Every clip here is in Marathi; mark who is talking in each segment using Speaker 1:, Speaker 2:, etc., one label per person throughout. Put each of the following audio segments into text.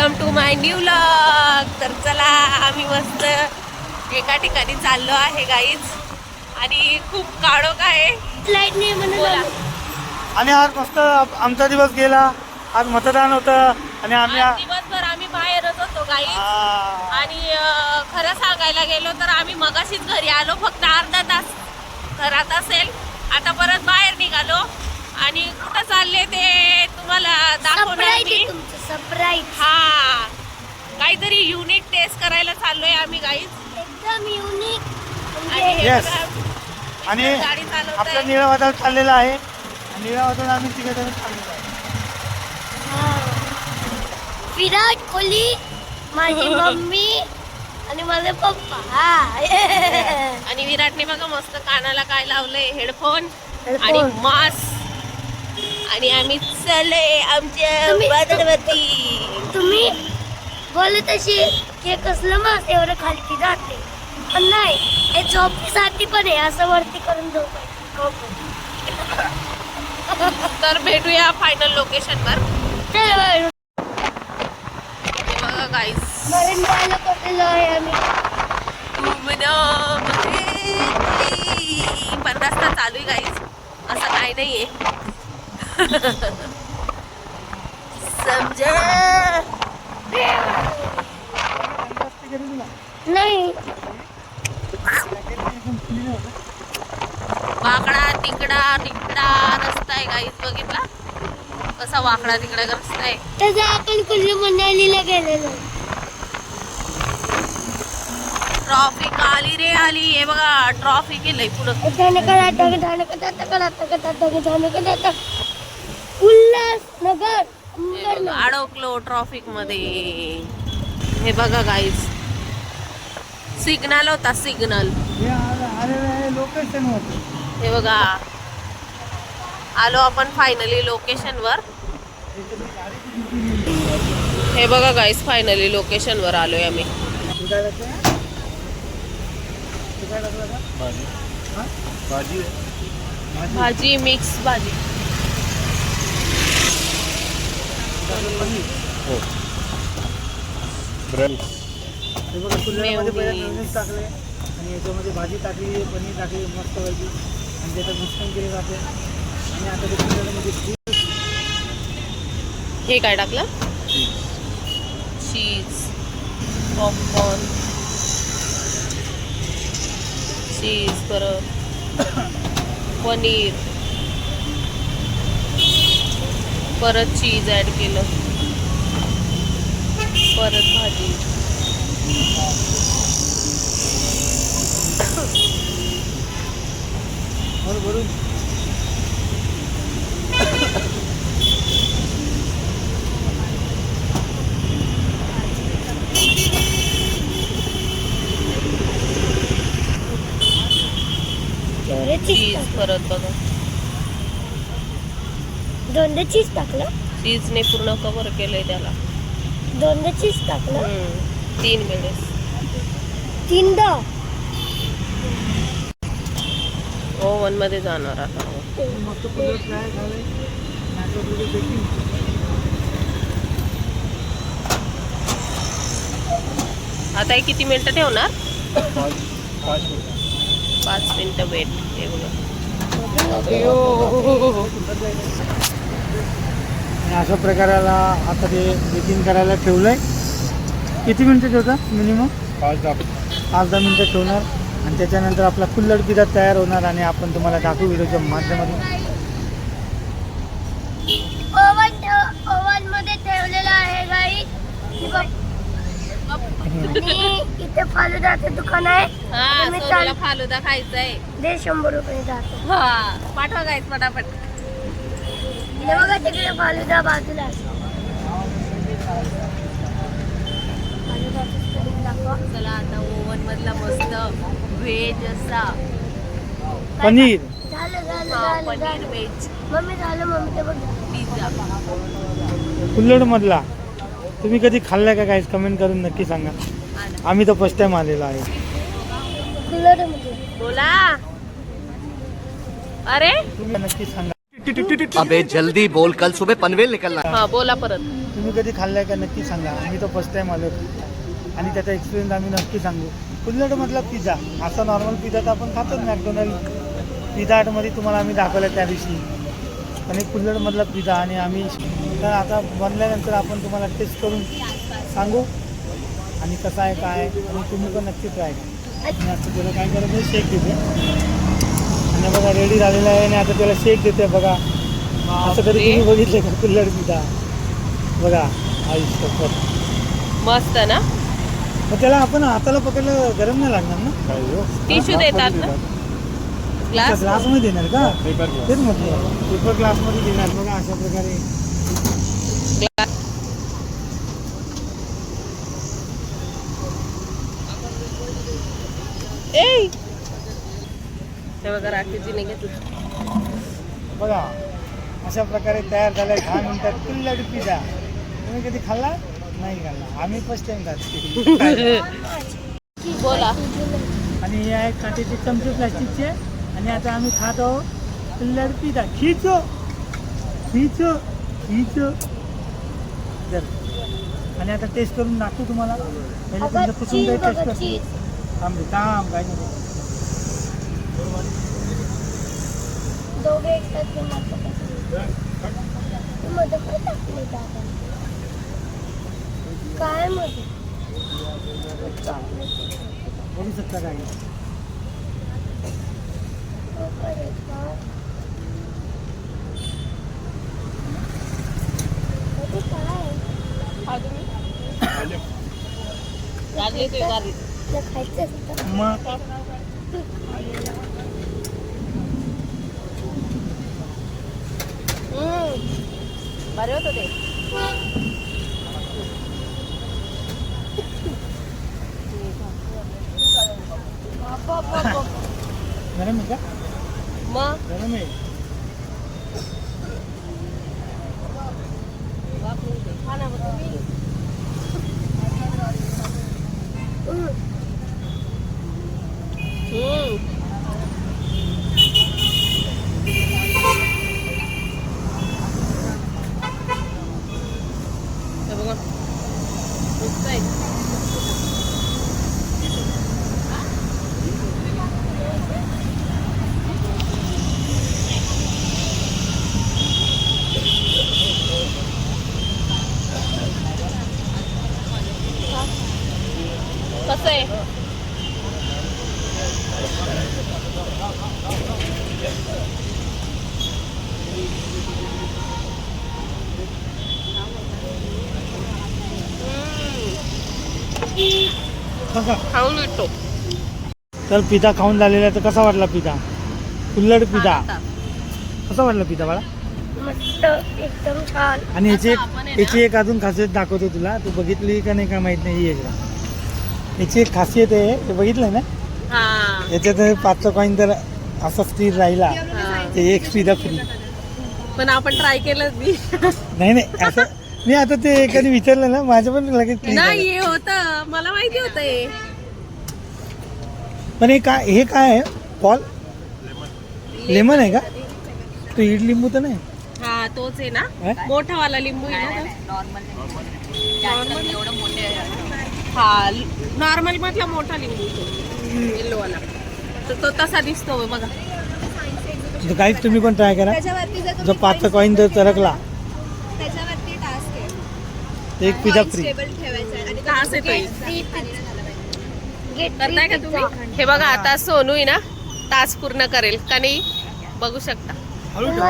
Speaker 1: Welcome to my new vlog. तर चला आम्ही मस्त एका ठिकाणी चाललो आहे गाईज आणि खूप काळोख आहे.
Speaker 2: लाईट नाही म्हणून
Speaker 3: आणि आज मस्त आमचा दिवस गेला. आज मतदान होतं आणि आम्ही
Speaker 1: आज दिवसभर आम्ही बाहेरच होतो गाईज. आणि खरं सांगायला गेलो तर आम्ही मगाशीच घरी आलो. फक्त अर्धा तास घरात असेल. आता परत बाहेर निघालो आणि कुठं चालले ते तुम्हाला दाखवणार मी.
Speaker 2: सरप्राईज.
Speaker 1: हा, काहीतरी युनिक टेस्ट करायला चाललोय आम्ही गाईज.
Speaker 2: एकदम युनिक.
Speaker 1: आणि हे
Speaker 3: Yes.
Speaker 1: बघा,
Speaker 3: आणि
Speaker 1: गाडी चालवतोय.
Speaker 3: आपलं निळं वादळ चाललेलं आहे. निळं वादळ आम्ही तिकडे चाललेलो आहे.
Speaker 2: विराट कोहली, माझी मम्मी आणि माझे पप्पा.
Speaker 1: आणि विराटने बघा मस्त कानाला काय लावलंय, हेडफोन
Speaker 2: Headphone.
Speaker 1: आणि मास्क. आणि आम्ही चाललोय आमच्या बाजारवरती.
Speaker 2: तुम्ही बोलत असेल की कसलं मास एवढं खालती जाते, पण नाही, हे झोपीसाठी पण आहे. असं वरती करून झोपायचं.
Speaker 1: तर भेटूया फायनल लोकेशनवर.
Speaker 2: चल
Speaker 1: बघा गाईज,
Speaker 2: मरीन ड्राईव्हला पोहोचलेलो आहे आम्ही.
Speaker 1: पण रस्ता चालू आहे गाईज, असं काय नाहीये. समजा
Speaker 2: नाही,
Speaker 1: वाकडा तिकडा तिकडा रस्ता आहे गाईज. बघितला कसा वाकडा तिकडा रस्ता आहे.
Speaker 2: तसं आपण कुल्लू मनालीला गेलेलो.
Speaker 1: ट्रॉफिक आली रे आली. हे बघा ट्रॉफिक केलंय पुढं.
Speaker 2: उल्हासनगर
Speaker 1: हे बघा, अडकलो ट्रॉफिक मध्ये. हे बघा गाईज, सिग्नल होता सिग्नल.
Speaker 3: लोकेशन होतं.
Speaker 1: हे बघा, आलो आपण फायनली लोकेशन वर. हे बघा गाईज, फायनली लोकेशन वर आलोय आम्ही. भाजी मिक्स भाजी.
Speaker 3: हे बघा, कुल्हड़मध्ये पहिला नॉनव्हेज टाकले आणि याच्यामध्ये भाजी टाकली, पनीर टाकली मस्त पैकी आणि त्याच्यात मिश्रण केले जाते. आणि आता ते कुल्हड़मध्ये
Speaker 1: हे काय टाकलं? चीज, पॉपकॉर्न, चीज, परत पनीर, परत चीज ॲड केलं, परत भाजी.
Speaker 3: भरून
Speaker 1: चीज परत बघा,
Speaker 2: दोनदा चीज टाकलं.
Speaker 1: चीजने पूर्ण कव्हर केलंय त्याला.
Speaker 2: दोनदा चीज टाकलं.
Speaker 1: 3 वेळेस.
Speaker 2: तीनदा.
Speaker 1: ओव्हन मध्ये जाणार आता.
Speaker 3: मस्त कुल्हड़ फ्राय झाले.
Speaker 1: आता हे किती मिनिटं ठेवणार? 5 मिनिटं वेट. हे बघा,
Speaker 3: आणि अशा प्रकाराला आता ते बेकिंग करायला ठेवलंय. किती मिनिटं ठेवतात मिनिमम? 5-10 मिनिटं ठेवणार आणि त्याच्यानंतर आपला कुल्हड़ पिझ्झा तयार होणार आणि आपण तुम्हाला दाखवू व्हिडिओच्या माध्यमातून.
Speaker 2: ओव्हन मध्ये ठेवलेलं आहे गाई. इथे फालुदाचं दुकान आहे.
Speaker 1: हा,
Speaker 2: तुम्ही
Speaker 1: सोनूला फालुदा खायचा आहे.
Speaker 2: दे 100 रुपये जातो.
Speaker 1: हा, पाठवा गाईस पटापट.
Speaker 2: हे बघा तिकडे फालुदा बाजूला आहे.
Speaker 1: चला आता ओव्हन मधला मस्त व्हेज असा
Speaker 3: पनीर
Speaker 2: झालं झालं
Speaker 1: हा,
Speaker 2: झालं
Speaker 1: पनीर
Speaker 2: झालं.
Speaker 1: व्हेज
Speaker 2: मम्मी झालं, मम्मी ते बघ.
Speaker 1: पिझ्झा.
Speaker 3: कुल्हड़ मधला तुम्ही कधी खाल्लाय का गाईस? कमेंट करून नक्की सांगा. आम्ही तर फर्स्ट टाइम आलेलो आहे.
Speaker 2: कुल्हड़मध्ये
Speaker 1: बोला. अरे
Speaker 3: तुम्ही नक्की सांगा.
Speaker 4: अबे जल्दी बोल, कल सुबह पनवेल निकलना है.
Speaker 1: हा, बोला परत.
Speaker 3: तुम्ही कधी खाल्लाय का नक्की सांगा. आम्ही तो फर्स्ट टाईम आलो आणि त्याचा एक्सपिरियन्स आम्ही नक्की सांगू. कुल्लडमधला पिझ्झा असा नॉर्मल पिझ्झा तर आपण खातोच मॅकडोनल्ड पिझ्झा हटमध्ये तुम्हाला आम्ही दाखवलं त्या दिवशी. आणि कुल्लडमधला पिझ्झा आणि आम्ही तर आता बनल्यानंतर आपण तुम्हाला टेस्ट करून सांगू आणि कसं आहे काय आहे. आणि तुम्ही पण नक्की ट्राय करा. आणि आता त्याला काय करायचं आहे शेक देते आणि बघा रेडी झालेला आहे आणि आता त्याला शेक देते बघा. असं कधी तुम्ही बघितलं का कुल्लड पिझ्झा बघा आयुष्य
Speaker 1: मस्त ना.
Speaker 3: मग त्याला आपण हाताला पकडलं गरम नाही लागणार ना.
Speaker 1: टिश्यू देतात ना ग्लास.
Speaker 3: ग्लासमध्ये देणार का तेच म्हटलं पेपर ग्लासमध्ये देणार बघा अशा प्रकारे.
Speaker 1: ए ते बघा राकेशजीने घेतलं
Speaker 3: बघा अशा प्रकारे तयार झालाय 10 मिनिटात कुल्लड पिझ्झा. तुम्ही कधी खाल्ला नाही खाल्ला. आम्ही फर्स्ट टाइम खातो.
Speaker 1: बोला.
Speaker 3: आणि हे आहे काटेचे चमचे प्लास्टिकचे आणि आता आम्ही खात आहोत कुल्लड पिझ्झा. खिचो खिचो खिचो जर. आणि आता टेस्ट करून दाखवू तुम्हाला. पहिले तुमचं कुठून काही टेस्ट करतो थांब काय नाही.
Speaker 2: दोघे एकसाथ मध्ये काय टाकले दादा काय मध्ये
Speaker 3: बोलू शकता काय
Speaker 2: खायचं असतं.
Speaker 3: मग
Speaker 1: बरे होतं ते.
Speaker 3: गरम आहे का
Speaker 1: मग
Speaker 3: गरम आहे.
Speaker 1: बघा मस्त आहे. कसं आहे
Speaker 3: बघा
Speaker 1: खाऊन येतो.
Speaker 3: तर पिझ्झा खाऊन झालेला आहे. तर कसा वाटला पिझ्झा कुल्लड पिझ्झा कसा वाटला पिझ्झा बाळा.
Speaker 2: मस्त एकदम छान.
Speaker 3: आणि
Speaker 1: आपण आहे ना-
Speaker 3: याची एक अजून खासियत दाखवतो तुला. तू बघितली का नाही का माहित नाही. ही एकदा याची एक खासियत आहे ते बघितलंय ना.
Speaker 1: हा
Speaker 3: याच्यात 5चा कॉईन तर असा स्थिर राहिला ते एक पिझ्झा फ्री.
Speaker 1: पण आपण ट्राय केलं मी.
Speaker 3: नाही नाही असं मी आता ते कधी विचारलं ना माझं पण लगेच click झालं.
Speaker 1: नाही हे होतं मला माहिती होतं हे.
Speaker 3: पण हे काय आहे पॉल लेमन आहे का. तो इड लिंबू तर नाही.
Speaker 1: हा तोच आहे ना
Speaker 3: काय?
Speaker 1: मोठा वाला लिंबू आहे ना हा नॉर्मल मधला मोठा लिंबू येल्लो वाला तर तो तसा दिसतो बघा.
Speaker 3: तर काहीच तुम्ही पण ट्राय करा. जो 5चा कॉईन जर चरकला
Speaker 4: त्याच्यावरती टास्क आहे.
Speaker 3: एक पिझ्जा फ्री.
Speaker 4: टेबल ठेवायचा आणि
Speaker 1: टास्क येतोय.
Speaker 2: Get
Speaker 1: करताय का तुम्ही. हे बघा आता सोनू आहे ना टास्क पूर्ण करेल का नाही बघू शकता.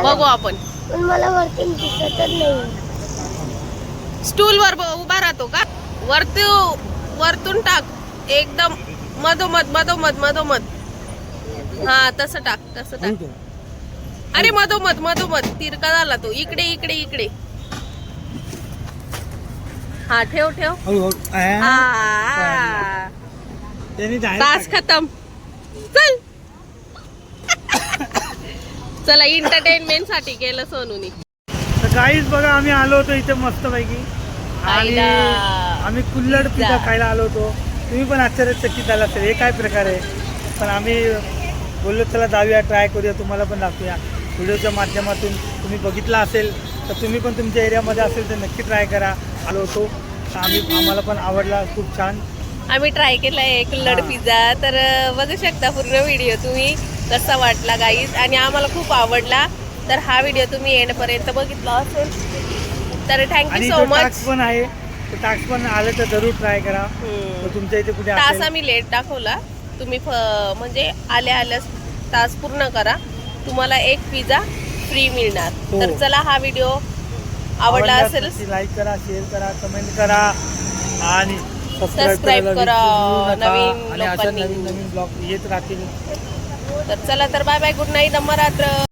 Speaker 1: बघू आपण.
Speaker 2: पण मला वरती दिसतच नाही.
Speaker 1: स्टूल वर उभा राहतो का वरतून टाक एकदम मधोमध हा तसं टाक. अरे मधोमध तिरका झाला तो. इकडे हा ठेव
Speaker 3: हळूहळू
Speaker 1: हा.
Speaker 3: त्यांनी
Speaker 1: टास्क खतम. चला एंटरटेनमेंट साठी केलं सोनूनी.
Speaker 3: तर काहीच बघा आम्ही आलो होतो इथे मस्तपैकी आणि
Speaker 1: खायला.
Speaker 3: आम्ही कुल्लड पिझ्झा खायला आलो होतो. तुम्ही पण आश्चर्यचकित झाला असेल हे काय प्रकार आहे. पण आम्ही बोललो चला जाऊया ट्राय करूया तुम्हाला पण दाखवूया. व्हिडिओच्या माध्यमातून तुम्ही बघितला असेल तर तुम्ही पण तुमच्या एरियामध्ये असेल तर नक्की ट्राय करा. आलो होतो आम्हाला पण आवडला, खूप छान.
Speaker 1: आम्ही ट्राय केला आहे कुल्हड
Speaker 3: हा.
Speaker 1: पिझ्झा. तर बघू शकता पूर्ण व्हिडिओ तुम्ही कसा वाटला गाईज, आणि आम्हाला खूप आवडला. तर हा व्हिडिओ तुम्ही एंडपर्यंत बघितला असेल तर
Speaker 3: आणि
Speaker 1: थँक्यू सो
Speaker 3: जो
Speaker 1: मच.
Speaker 3: टास्क पण आहे, तो टास्क पण आलं तर जरूर ट्राय करा. तो तुमच्या इथे कुठे
Speaker 1: तास
Speaker 3: असेल
Speaker 1: आम्ही लेट दाखवला. तुम्ही म्हणजे आल्या तास पूर्ण करा, तुम्हाला एक पिझ्झा फ्री मिळणार.
Speaker 3: हो.
Speaker 1: तर चला, हा व्हिडिओ आवडला असेल
Speaker 3: लाईक करा, शेअर करा, कमेंट करा आणि
Speaker 1: सबस्क्राईब करा. नवीन
Speaker 3: आणि अशा
Speaker 1: लोकांनी.
Speaker 3: नवीन ब्लॉग येत राहतील.
Speaker 1: तर चला, तर bye bye, good night, Navratra.